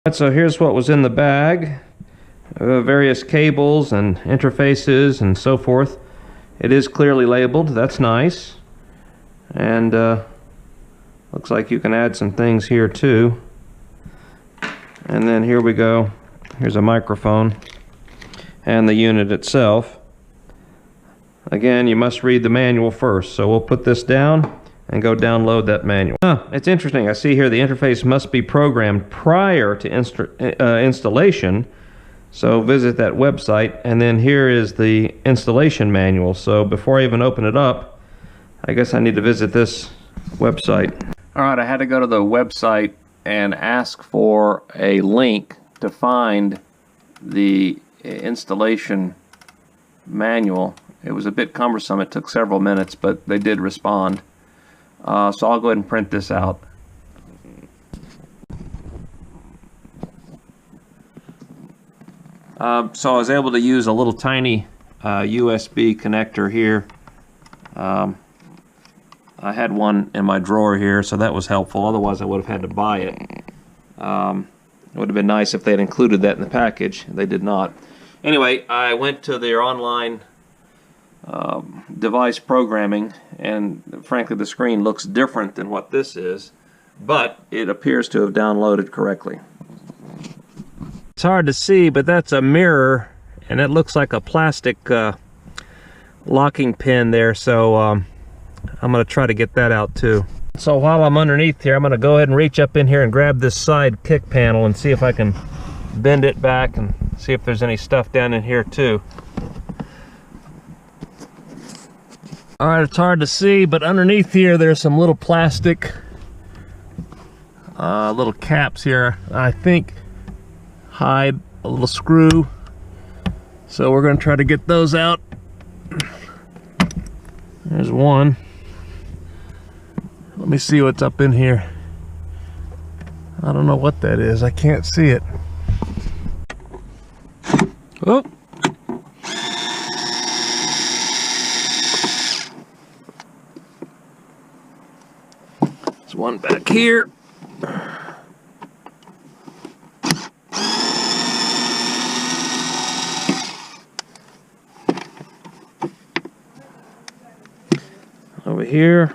So here's what was in the bag. Various cables and interfaces and so forth. It is clearly labeled. That's nice. And looks like you can add some things here too. And then here we go. Here's a microphone and the unit itself. Again, you must read the manual first, so we'll put this down and go download that manual. It's interesting. I see here the interface must be programmed prior to installation, so visit that website. And then here is the installation manual. So before I even open it up, I guess I need to visit this website. Alright, I had to go to the website and ask for a link to find the installation manual. It was a bit cumbersome. It took several minutes, but they did respond. So I'll go ahead and print this out. So I was able to use a little tiny USB connector here. I had one in my drawer here, so that was helpful. Otherwise I would have had to buy it. It would have been nice if they had included that in the package. They did not. Anyway, I went to their online device programming, and frankly the screen looks different than what this is, but it appears to have downloaded correctly. It's hard to see, but that's a mirror, and it looks like a plastic locking pin there, so I'm going to try to get that out too. So while I'm underneath here, I'm going to go ahead and reach up in here and grab this side kick panel and see if I can bend it back and see if there's any stuff down in here too. Alright, it's hard to see, but underneath here there's some little plastic little caps here, I think hide a little screw. So we're going to try to get those out. There's one. Let me see what's up in here. I don't know what that is. I can't see it. Oh! There's one back here. Over here.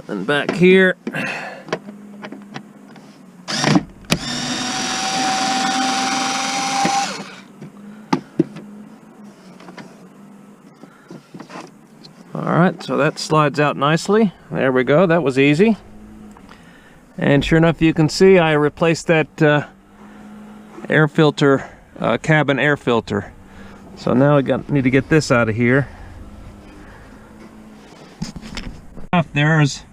And back here. Alright, so that slides out nicely. There we go, that was easy. And sure enough, you can see I replaced that air filter, cabin air filter. So now I need to get this out of here. There's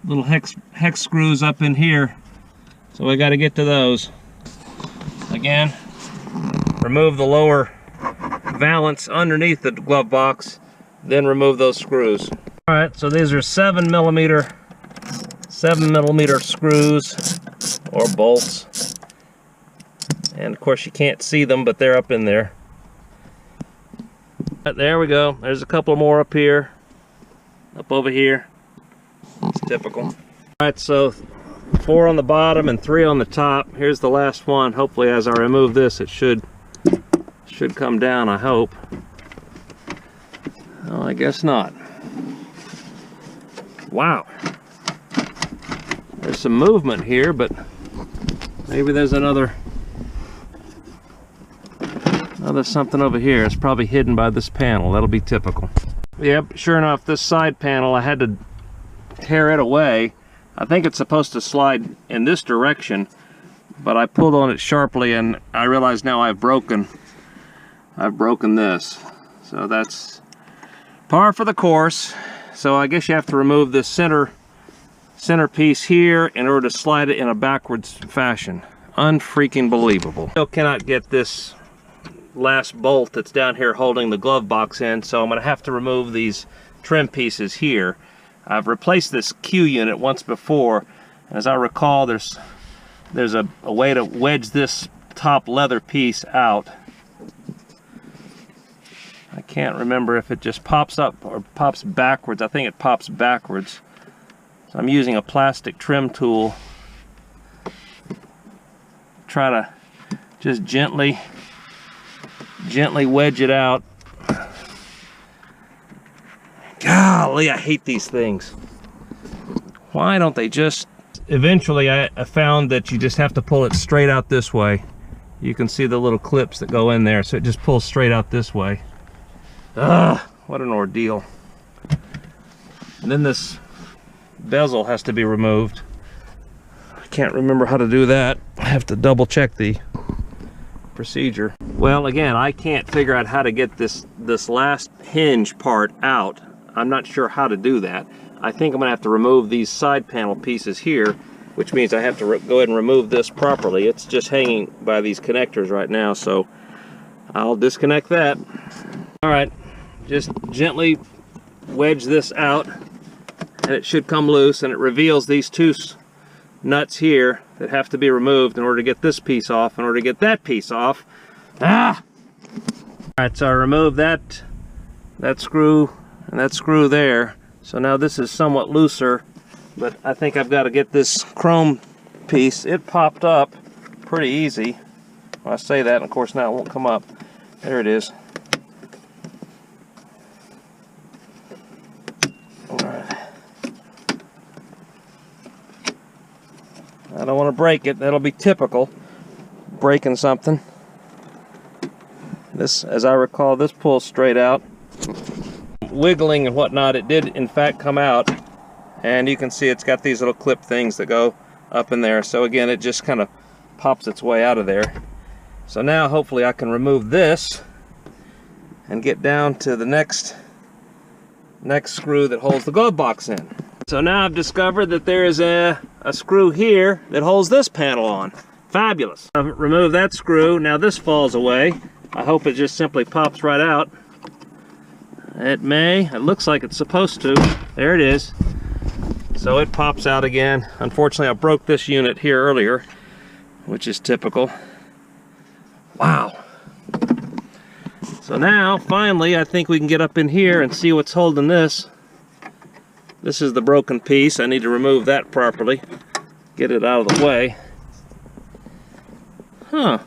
little hex screws up in here, so we got to get to those. Again, remove the lower valance underneath the glove box, then remove those screws. All right, so these are 7 millimeter screws or bolts, and of course you can't see them, but they're up in there. There we go. There's a couple more up here, up over here. It's typical. All right, so 4 on the bottom and 3 on the top. Here's the last one. Hopefully, as I remove this, it should come down, I hope. Well, I guess not. Wow. There's some movement here, but maybe there's another something over here. It's probably hidden by this panel. That'll be typical. Yep, sure enough, this side panel, I had to tear it away. I think it's supposed to slide in this direction, but I pulled on it sharply and I realize now I've broken this. So that's par for the course. So I guess you have to remove this center piece here in order to slide it in a backwards fashion. Unfreaking believable. Still cannot get this last bolt that's down here holding the glove box in, so I'm going to have to remove these trim pieces here. I've replaced this Q unit once before. As I recall, there's a way to wedge this top leather piece out. I can't remember if it just pops up or pops backwards. I think it pops backwards. So I'm using a plastic trim tool. Try to just gently wedge it out. Golly, I hate these things. Why don't they just... Eventually I found that you just have to pull it straight out this way. You can see the little clips that go in there, so it just pulls straight out this way. Ugh, what an ordeal. And then this bezel has to be removed. I can't remember how to do that. I have to double check the procedure. Well, again, I can't figure out how to get this last hinge part out. I'm not sure how to do that. I think I'm gonna have to remove these side panel pieces here, which means I have to go ahead and remove this properly. It's just hanging by these connectors right now, so I'll disconnect that. All right, just gently wedge this out, and it should come loose, and it reveals these two nuts here that have to be removed in order to get this piece off, in order to get that piece off. Ah! All right, so I removed that screw and that screw there. So now this is somewhat looser, but I think I've got to get this chrome piece. It popped up pretty easy. Well, I say that, and of course now it won't come up. There it is. All right. I don't want to break it. That'll be typical, breaking something. This, as I recall, this pulls straight out. Wiggling and whatnot, it did in fact come out, and you can see it's got these little clip things that go up in there. So again, it just kind of pops its way out of there. So now hopefully I can remove this and get down to the next screw that holds the glove box in. So now I've discovered that there is a screw here that holds this panel on. Fabulous. I've removed that screw. Now this falls away. I hope it just simply pops right out. It may. It looks like it's supposed to. There it is. So it pops out again. Unfortunately, I broke this unit here earlier, which is typical. Wow. So now, finally, I think we can get up in here and see what's holding this. This is the broken piece. I need to remove that properly. Get it out of the way. Huh.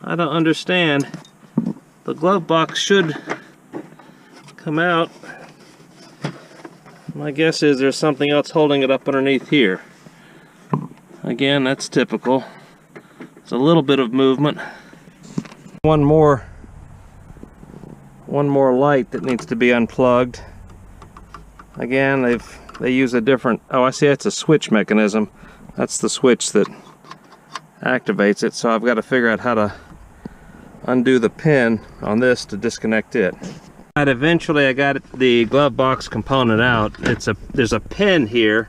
I don't understand. The glove box should come out. My guess is there's something else holding it up underneath here. Again, that's typical. It's a little bit of movement. One more light that needs to be unplugged. Again, they use a different, oh, I see, it's a switch mechanism. That's the switch that activates it, so I've got to figure out how to undo the pin on this to disconnect it. And eventually I got the glove box component out. There's a pin here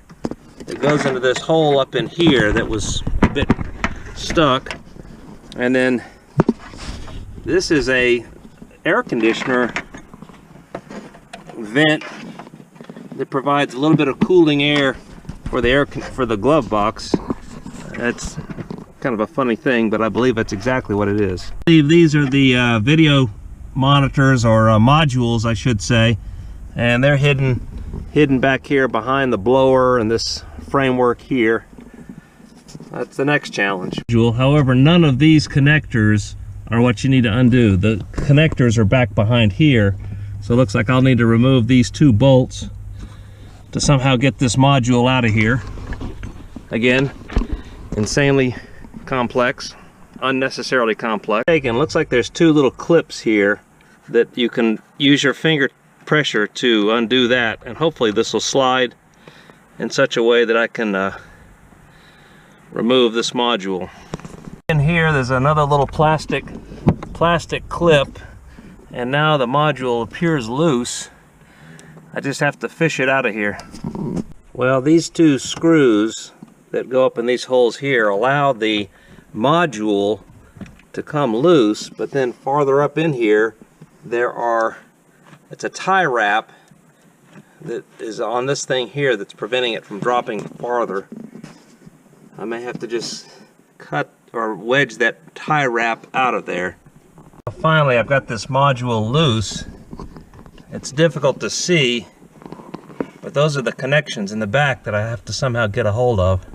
that goes into this hole up in here that was a bit stuck, and then this is a air conditioner vent that provides a little bit of cooling air for the glove box. That's kind of a funny thing, but I believe that's exactly what it is. I believe these are the video monitors, or modules I should say, and they're hidden back here behind the blower and this framework here. That's the next challenge. However, none of these connectors are what you need to undo. The connectors are back behind here, so it looks like I'll need to remove these two bolts to somehow get this module out of here. Again, insanely complex, unnecessarily complex. Looks like there's two little clips here that you can use your finger pressure to undo that, and hopefully this will slide in such a way that I can remove this module. In here there's another little plastic clip, and now the module appears loose. I just have to fish it out of here. Well, these two screws that go up in these holes here allow the module to come loose, but then farther up in here it's a tie wrap that is on this thing here that's preventing it from dropping farther. I may have to just cut or wedge that tie wrap out of there. Finally, I've got this module loose. It's difficult to see, but those are the connections in the back that I have to somehow get a hold of.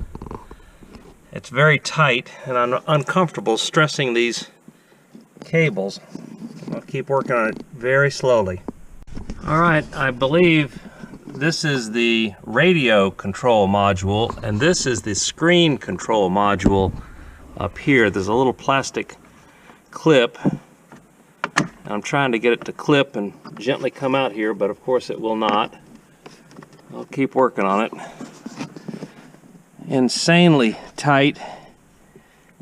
It's very tight, and I'm uncomfortable stressing these cables. I'll keep working on it very slowly. All right, I believe this is the radio control module, and this is the screen control module up here. There's a little plastic clip. I'm trying to get it to clip and gently come out here, but of course it will not. I'll keep working on it. Insanely tight,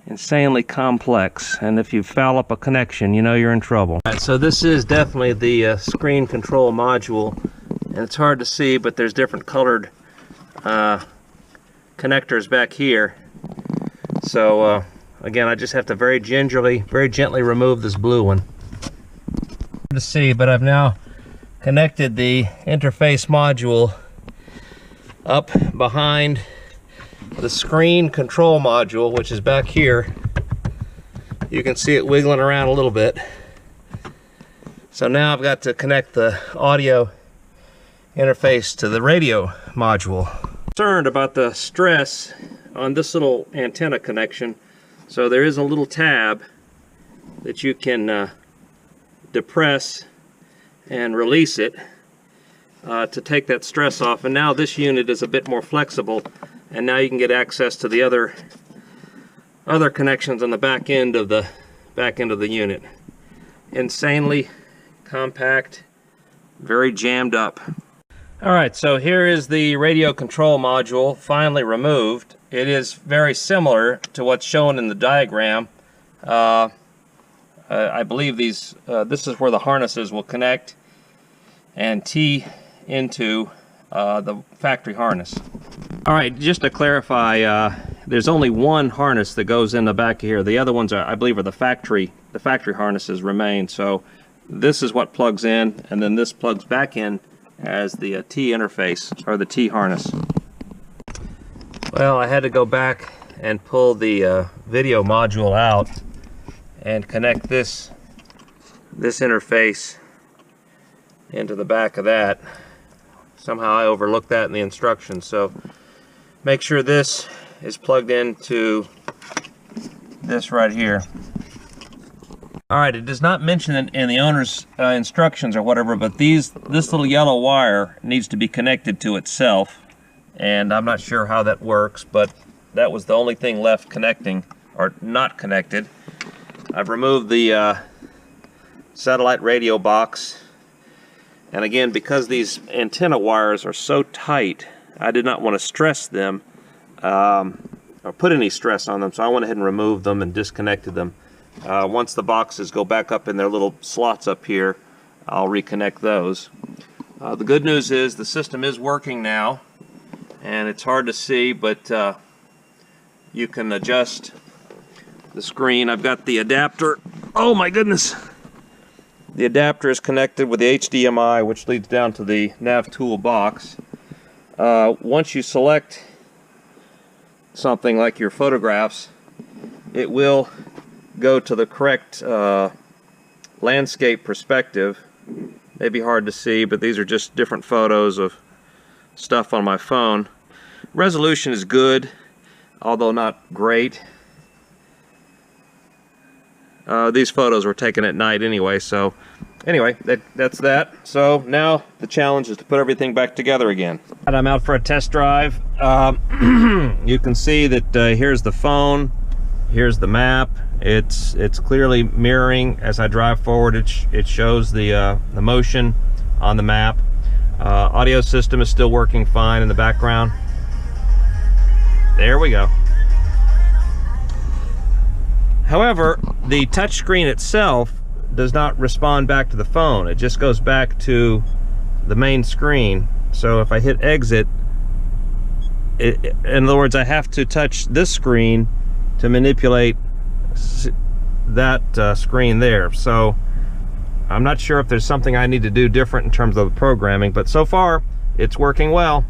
insanely complex, and if you foul up a connection, you know you're in trouble. All right, so this is definitely the screen control module, and it's hard to see, but there's different colored connectors back here. So again, I just have to very gently remove this blue one. Hard to see, but I've now connected the interface module up behind the screen control module, which is back here. You can see it wiggling around a little bit. So now I've got to connect the audio interface to the radio module. Concerned about the stress on this little antenna connection. So there is a little tab that you can depress and release it to take that stress off. And now this unit is a bit more flexible, and now you can get access to the other connections on the back end of the unit. Insanely compact, very jammed up. All right, so here is the radio control module finally removed. It is very similar to what's shown in the diagram. I believe this is where the harnesses will connect and tee into the factory harness. All right, just to clarify, there's only one harness that goes in the back here. The other ones, I believe, are the factory harnesses remain. So this is what plugs in, and then this plugs back in as the T interface, or the T harness. Well, I had to go back and pull the video module out and connect this interface into the back of that. Somehow I overlooked that in the instructions, so make sure this is plugged into this right here. Alright, it does not mention in the owner's instructions or whatever, but this little yellow wire needs to be connected to itself, and I'm not sure how that works, but that was the only thing left connecting, or not connected. I've removed the satellite radio box, and again, because these antenna wires are so tight, I did not want to stress them or put any stress on them, so I went ahead and removed them and disconnected them. Once the boxes go back up in their little slots up here, I'll reconnect those. The good news is the system is working now, and it's hard to see, but you can adjust the screen. I've got the adapter. Oh my goodness! The adapter is connected with the HDMI, which leads down to the NavTool box. Once you select something like your photographs, it will go to the correct landscape perspective. Maybe hard to see, but these are just different photos of stuff on my phone. Resolution is good, although not great. These photos were taken at night anyway, so anyway, that's that. So now the challenge is to put everything back together again. I'm out for a test drive. You can see that here's the phone, here's the map. It's clearly mirroring as I drive forward. It shows the motion on the map. Audio system is still working fine in the background. There we go. However, the touch screen itself does not respond back to the phone. It just goes back to the main screen. So if I hit exit, in other words, I have to touch this screen to manipulate that screen there. So I'm not sure if there's something I need to do different in terms of the programming, but so far it's working well.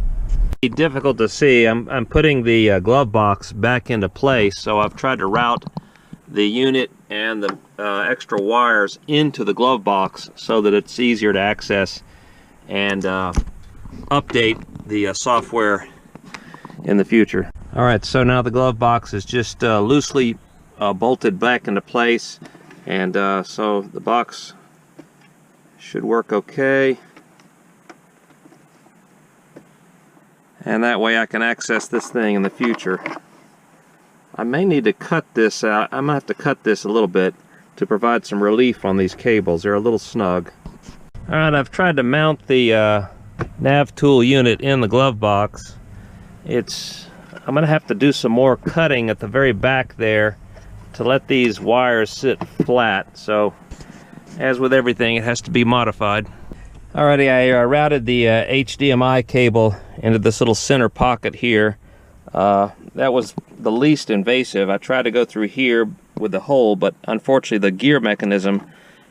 It's difficult to see. I'm putting the glove box back into place, so I've tried to route the unit and the extra wires into the glove box so that it's easier to access and update the software in the future. Alright, so now the glove box is just loosely bolted back into place, and so the box should work okay, and that way I can access this thing in the future. I may need to cut this out. I'm gonna have to cut this a little bit to provide some relief on these cables. They're a little snug. Alright, I've tried to mount the NavTool unit in the glove box. I'm gonna have to do some more cutting at the very back there to let these wires sit flat. So, as with everything, it has to be modified. Alrighty, I routed the HDMI cable into this little center pocket here. That was the least invasive. I tried to go through here with the hole, but unfortunately the gear mechanism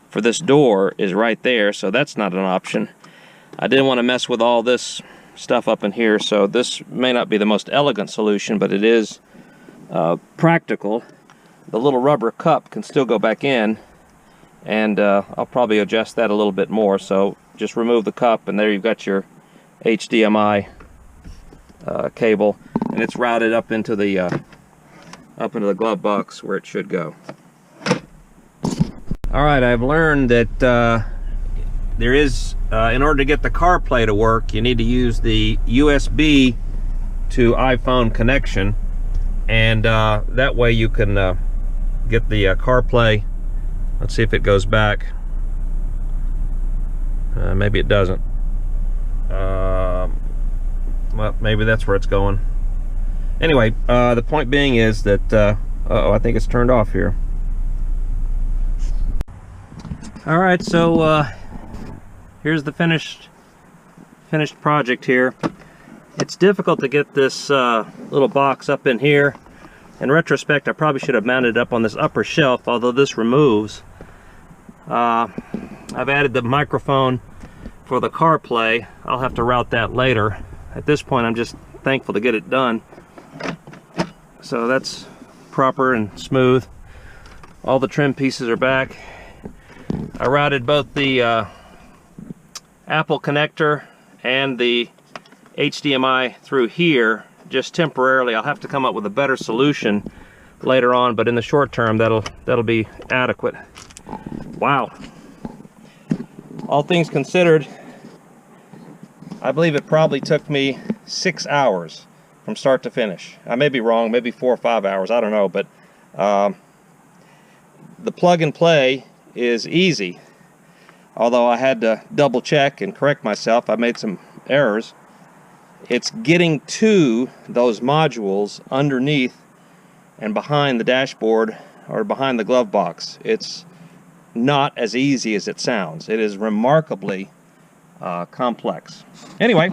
for this door is right there, so that's not an option. I didn't want to mess with all this stuff up in here, so this may not be the most elegant solution, but it is practical. The little rubber cup can still go back in, and I'll probably adjust that a little bit more. So just remove the cup, and there you've got your HDMI cable, and it's routed up into the glove box where it should go. Alright, I've learned that there is, in order to get the CarPlay to work, you need to use the USB to iPhone connection, and that way you can get the CarPlay. Let's see if it goes back. Maybe it doesn't. Well, maybe that's where it's going. Anyway, the point being is that uh-oh, I think it's turned off here. Alright, so here's the finished project here. It's difficult to get this little box up in here. In retrospect, I probably should have mounted it up on this upper shelf, although this removes. I've added the microphone for the CarPlay. I'll have to route that later. At this point, I'm just thankful to get it done. So that's proper and smooth. All the trim pieces are back. I routed both the Apple connector and the HDMI through here just temporarily. I'll have to come up with a better solution later on, but in the short term that'll be adequate. Wow. All things considered, I believe it probably took me 6 hours from start to finish. I may be wrong, maybe 4 or 5 hours, I don't know, but the plug and play is easy. Although I had to double check and correct myself, I made some errors. It's getting to those modules underneath and behind the dashboard or behind the glove box. It's not as easy as it sounds. It is remarkably complex. Anyway,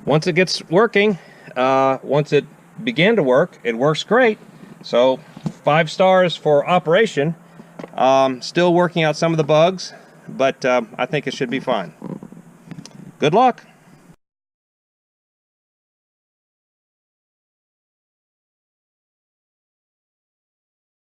once it gets working, once it began to work, it works great. So 5 stars for operation. Still working out some of the bugs, but I think it should be fine. Good luck.